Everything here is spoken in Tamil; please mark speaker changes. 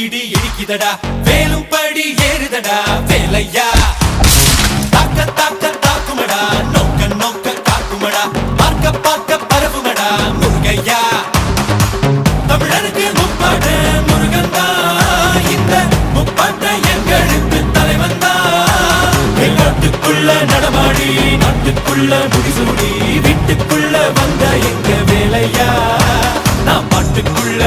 Speaker 1: இடி இடிக்குதடா வேலும் படி ஏறுதடா வேலையா தாக்க தாக்க தாக்குமடா நோக்க நோக்க காக்குமடா பார்க்க பார்க்க பரவுமடா முருகையா தமிழருக்கு முப்பாடு முருகன் தான் இந்த முப்பாட்டை எங்களுக்கு தலைவன் தான் நாட்டுக்குள்ள நடமாடி நாட்டுக்குள்ள முடிசூடி வீட்டுக்குள்ள வந்த எங்க வேலையா நான் பாட்டுக்குள்ள